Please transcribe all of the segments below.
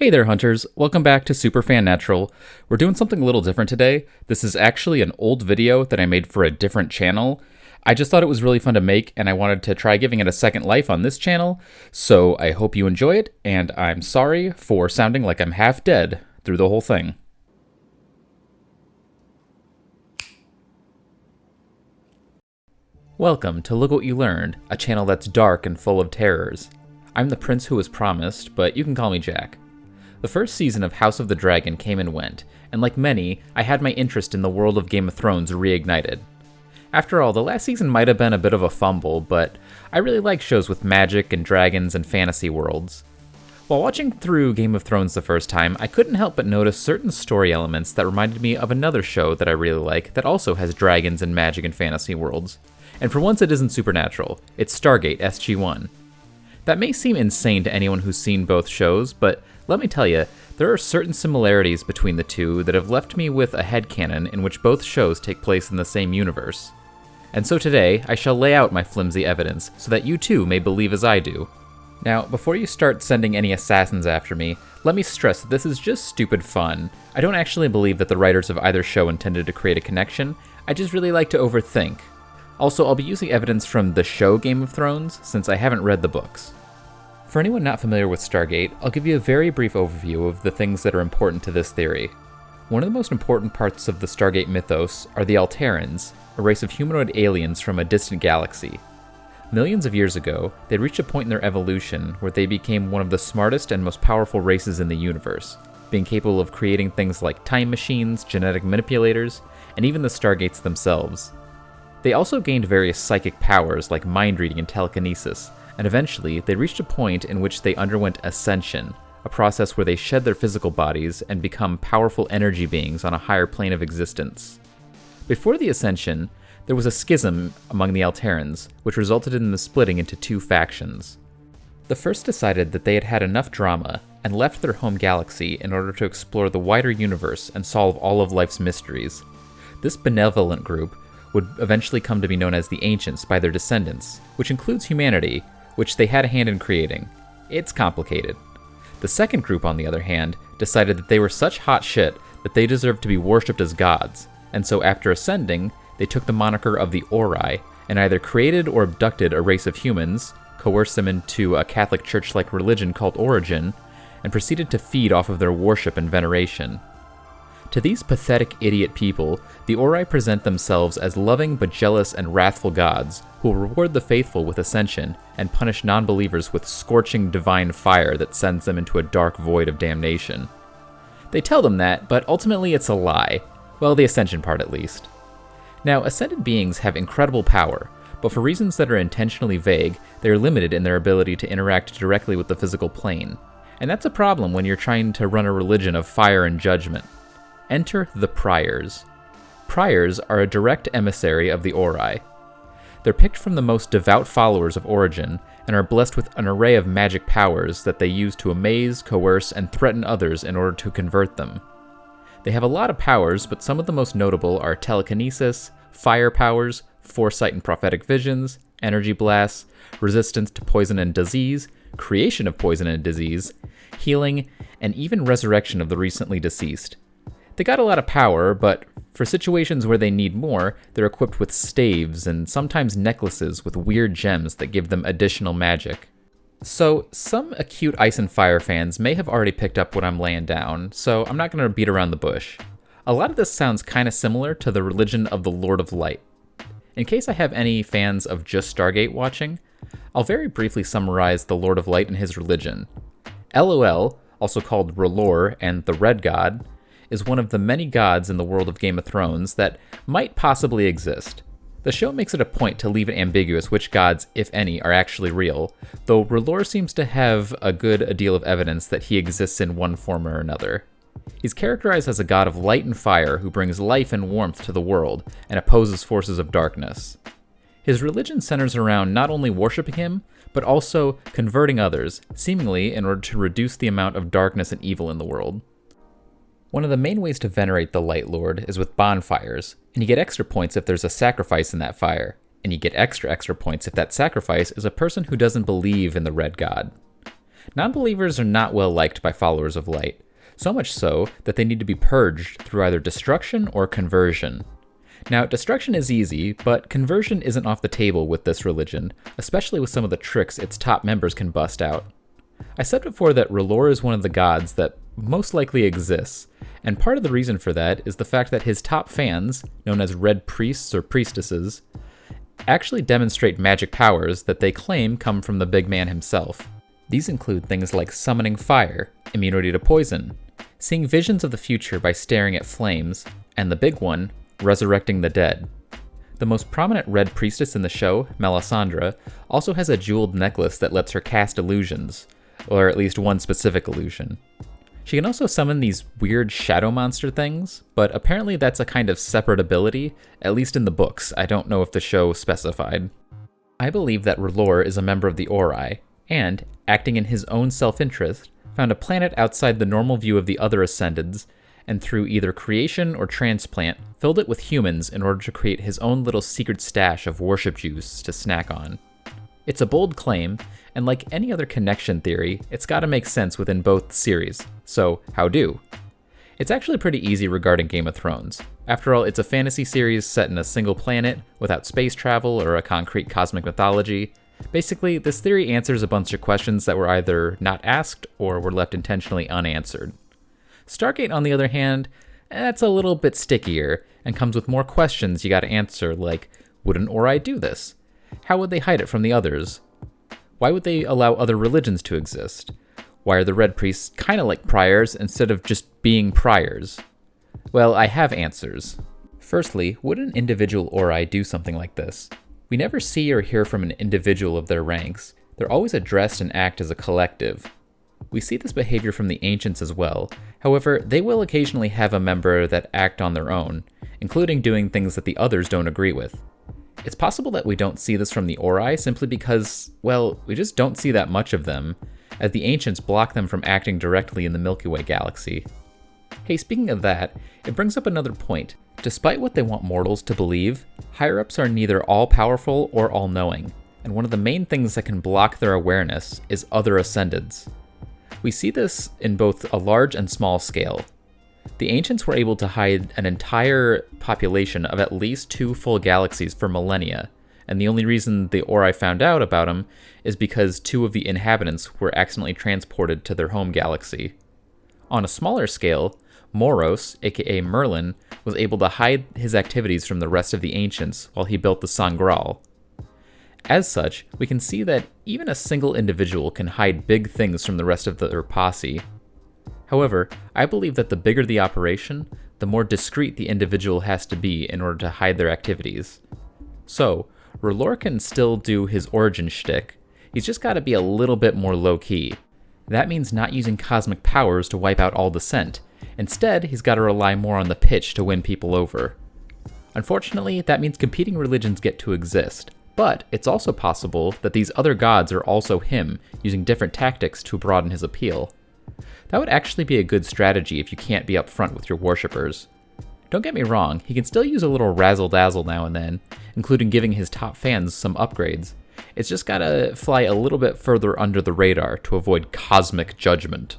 Hey there, hunters. Welcome back to Superfan Natural. We're doing something a little different today. This is actually an old video that I made for a different channel. I just thought it was really fun to make, and I wanted to try giving it a second life on this channel, so I hope you enjoy it, and I'm sorry for sounding like I'm half dead through the whole thing. Welcome to Look What You Learned, a channel that's dark and full of terrors. I'm the prince who was promised, but you can call me Jack. The first season of House of the Dragon came and went, and like many, I had my interest in the world of Game of Thrones reignited. After all, the last season might have been a bit of a fumble, but I really like shows with magic and dragons and fantasy worlds. While watching through Game of Thrones the first time, I couldn't help but notice certain story elements that reminded me of another show that I really like that also has dragons and magic and fantasy worlds. And for once it isn't supernatural, it's Stargate SG-1. That may seem insane to anyone who's seen both shows, but let me tell you, there are certain similarities between the two that have left me with a headcanon in which both shows take place in the same universe. And so today, I shall lay out my flimsy evidence so that you too may believe as I do. Now, before you start sending any assassins after me, let me stress that this is just stupid fun. I don't actually believe that the writers of either show intended to create a connection, I just really like to overthink. Also, I'll be using evidence from the show Game of Thrones, since I haven't read the books. For anyone not familiar with Stargate, I'll give you a very brief overview of the things that are important to this theory. One of the most important parts of the Stargate mythos are the Alterans, a race of humanoid aliens from a distant galaxy. Millions of years ago, they reached a point in their evolution where they became one of the smartest and most powerful races in the universe, being capable of creating things like time machines, genetic manipulators, and even the Stargates themselves. They also gained various psychic powers like mind reading and telekinesis, and eventually they reached a point in which they underwent ascension, a process where they shed their physical bodies and become powerful energy beings on a higher plane of existence. Before the ascension, there was a schism among the Alterans, which resulted in the splitting into two factions. The first decided that they had had enough drama and left their home galaxy in order to explore the wider universe and solve all of life's mysteries. This benevolent group would eventually come to be known as the Ancients by their descendants, which includes humanity, which they had a hand in creating. It's complicated. The second group, on the other hand, decided that they were such hot shit that they deserved to be worshipped as gods, and so after ascending, they took the moniker of the Ori, and either created or abducted a race of humans, coerced them into a Catholic Church-like religion called Origin, and proceeded to feed off of their worship and veneration. To these pathetic idiot people, the Ori present themselves as loving but jealous and wrathful gods who will reward the faithful with ascension and punish non-believers with scorching divine fire that sends them into a dark void of damnation. They tell them that, but ultimately it's a lie. Well, the ascension part at least. Now, ascended beings have incredible power, but for reasons that are intentionally vague, they are limited in their ability to interact directly with the physical plane. And that's a problem when you're trying to run a religion of fire and judgment. Enter the Priors. Priors are a direct emissary of the Ori. They're picked from the most devout followers of Origin and are blessed with an array of magic powers that they use to amaze, coerce, and threaten others in order to convert them. They have a lot of powers, but some of the most notable are telekinesis, fire powers, foresight and prophetic visions, energy blasts, resistance to poison and disease, creation of poison and disease, healing, and even resurrection of the recently deceased. They got a lot of power, but for situations where they need more, they're equipped with staves and sometimes necklaces with weird gems that give them additional magic. So, some acute Ice and Fire fans may have already picked up what I'm laying down, so I'm not going to beat around the bush. A lot of this sounds kind of similar to the religion of the Lord of Light. In case I have any fans of just Stargate watching, I'll very briefly summarize the Lord of Light and his religion. LOL, also called R'hllor and the Red God, is one of the many gods in the world of Game of Thrones that might possibly exist. The show makes it a point to leave it ambiguous which gods, if any, are actually real, though R'hllor seems to have a good deal of evidence that he exists in one form or another. He's characterized as a god of light and fire who brings life and warmth to the world and opposes forces of darkness. His religion centers around not only worshipping him, but also converting others, seemingly in order to reduce the amount of darkness and evil in the world. One of the main ways to venerate the Light Lord is with bonfires, and you get extra points if there's a sacrifice in that fire, and you get extra points if that sacrifice is a person who doesn't believe in the Red God. Non-believers are not well liked by followers of light, so much so that they need to be purged through either destruction or conversion. Now, destruction is easy, but conversion isn't off the table with this religion, especially with some of the tricks its top members can bust out. I said before that R'hllor is one of the gods that most likely exists, and part of the reason for that is the fact that his top fans, known as red priests or priestesses, actually demonstrate magic powers that they claim come from the big man himself. These include things like summoning fire, immunity to poison, seeing visions of the future by staring at flames, and the big one, resurrecting the dead. The most prominent red priestess in the show, Melisandre, also has a jeweled necklace that lets her cast illusions, or at least one specific illusion. She can also summon these weird shadow monster things, but apparently that's a kind of separate ability, at least in the books. I don't know if the show specified. I believe that R'hllor is a member of the Ori, and, acting in his own self-interest, found a planet outside the normal view of the other Ascendeds, and through either creation or transplant, filled it with humans in order to create his own little secret stash of worship juice to snack on. It's a bold claim, and like any other connection theory, it's gotta make sense within both series, so how do? It's actually pretty easy regarding Game of Thrones. After all, it's a fantasy series set in a single planet, without space travel or a concrete cosmic mythology. Basically, this theory answers a bunch of questions that were either not asked or were left intentionally unanswered. Stargate, on the other hand, that's a little bit stickier, and comes with more questions you gotta answer, like, would an Ori do this? How would they hide it from the others? Why would they allow other religions to exist? Why are the Red Priests kinda like priors instead of just being priors? Well, I have answers. Firstly, would an individual Ori do something like this? We never see or hear from an individual of their ranks. They're always addressed and act as a collective. We see this behavior from the ancients as well. However, they will occasionally have a member that act on their own, including doing things that the others don't agree with. It's possible that we don't see this from the Ori simply because, well, we just don't see that much of them, as the ancients block them from acting directly in the Milky Way galaxy. Hey, speaking of that, it brings up another point. Despite what they want mortals to believe, higher-ups are neither all-powerful or all-knowing, and one of the main things that can block their awareness is other Ascendeds. We see this in both a large and small scale. The ancients were able to hide an entire population of at least 2 full galaxies for millennia, and the only reason the Ori found out about them is because 2 of the inhabitants were accidentally transported to their home galaxy. On a smaller scale, Moros, aka Merlin, was able to hide his activities from the rest of the ancients while he built the Sangreal. As such, we can see that even a single individual can hide big things from the rest of their posse. However, I believe that the bigger the operation, the more discreet the individual has to be in order to hide their activities. So, R'hllor can still do his origin shtick, he's just gotta be a little bit more low-key. That means not using cosmic powers to wipe out all dissent. Instead, he's gotta rely more on the pitch to win people over. Unfortunately, that means competing religions get to exist, but it's also possible that these other gods are also him, using different tactics to broaden his appeal. That would actually be a good strategy if you can't be upfront with your worshippers. Don't get me wrong, he can still use a little razzle-dazzle now and then, including giving his top fans some upgrades. It's just gotta fly a little bit further under the radar to avoid cosmic judgment.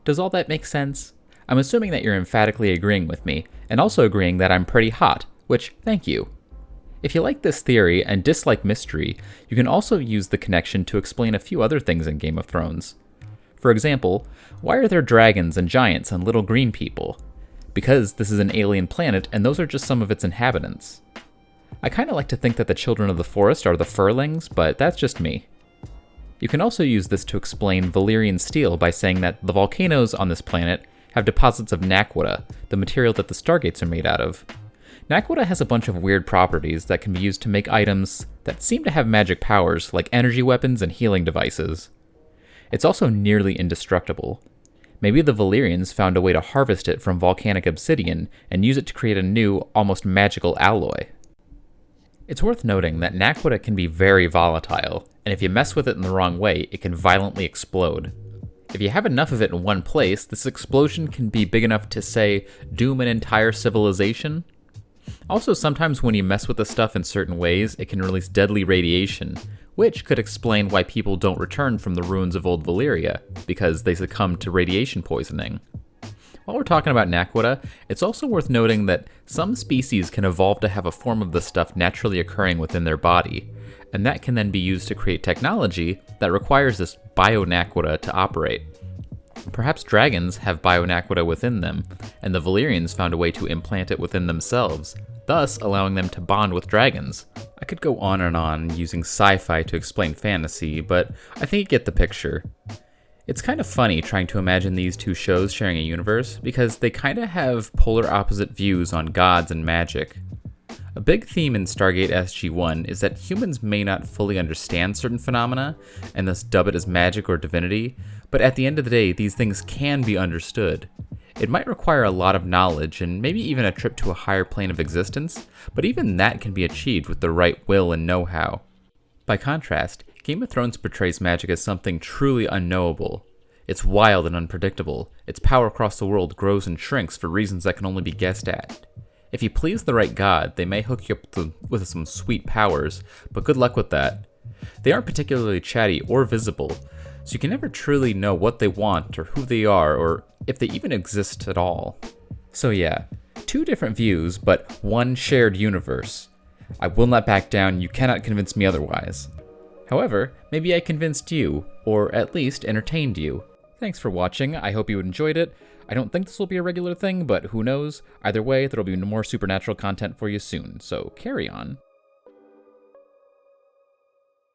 Does all that make sense? I'm assuming that you're emphatically agreeing with me, and also agreeing that I'm pretty hot, which, thank you. If you like this theory and dislike mystery, you can also use the connection to explain a few other things in Game of Thrones. For example, why are there dragons and giants and little green people? Because this is an alien planet and those are just some of its inhabitants. I kinda like to think that the children of the forest are the furlings, but that's just me. You can also use this to explain Valyrian steel by saying that the volcanoes on this planet have deposits of naquadah, the material that the Stargates are made out of. Naquadah has a bunch of weird properties that can be used to make items that seem to have magic powers, like energy weapons and healing devices. It's also nearly indestructible. Maybe the Valyrians found a way to harvest it from volcanic obsidian and use it to create a new, almost magical alloy. It's worth noting that naquadah can be very volatile, and if you mess with it in the wrong way, it can violently explode. If you have enough of it in one place, this explosion can be big enough to, say, doom an entire civilization. Also, sometimes when you mess with the stuff in certain ways, it can release deadly radiation, which could explain why people don't return from the ruins of old Valyria, because they succumb to radiation poisoning. While we're talking about Naquita, it's also worth noting that some species can evolve to have a form of the stuff naturally occurring within their body, and that can then be used to create technology that requires this bio-Naquita to operate. Perhaps dragons have bio-Naquita within them, and the Valyrians found a way to implant it within themselves, thus allowing them to bond with dragons. I could go on using sci-fi to explain fantasy, but I think you get the picture. It's kind of funny trying to imagine these two shows sharing a universe, because they kind of have polar opposite views on gods and magic. A big theme in Stargate SG-1 is that humans may not fully understand certain phenomena, and thus dub it as magic or divinity, but at the end of the day, these things can be understood. It might require a lot of knowledge, and maybe even a trip to a higher plane of existence, but even that can be achieved with the right will and know-how. By contrast, Game of Thrones portrays magic as something truly unknowable. It's wild and unpredictable. Its power across the world grows and shrinks for reasons that can only be guessed at. If you please the right god, they may hook you up with some sweet powers, but good luck with that. They aren't particularly chatty or visible, so you can never truly know what they want or who they are or if they even exist at all. So yeah, two different views, but one shared universe. I will not back down, you cannot convince me otherwise. However, maybe I convinced you, or at least entertained you. Thanks for watching, I hope you enjoyed it. I don't think this will be a regular thing, but who knows? Either way, there'll be more supernatural content for you soon, so carry on.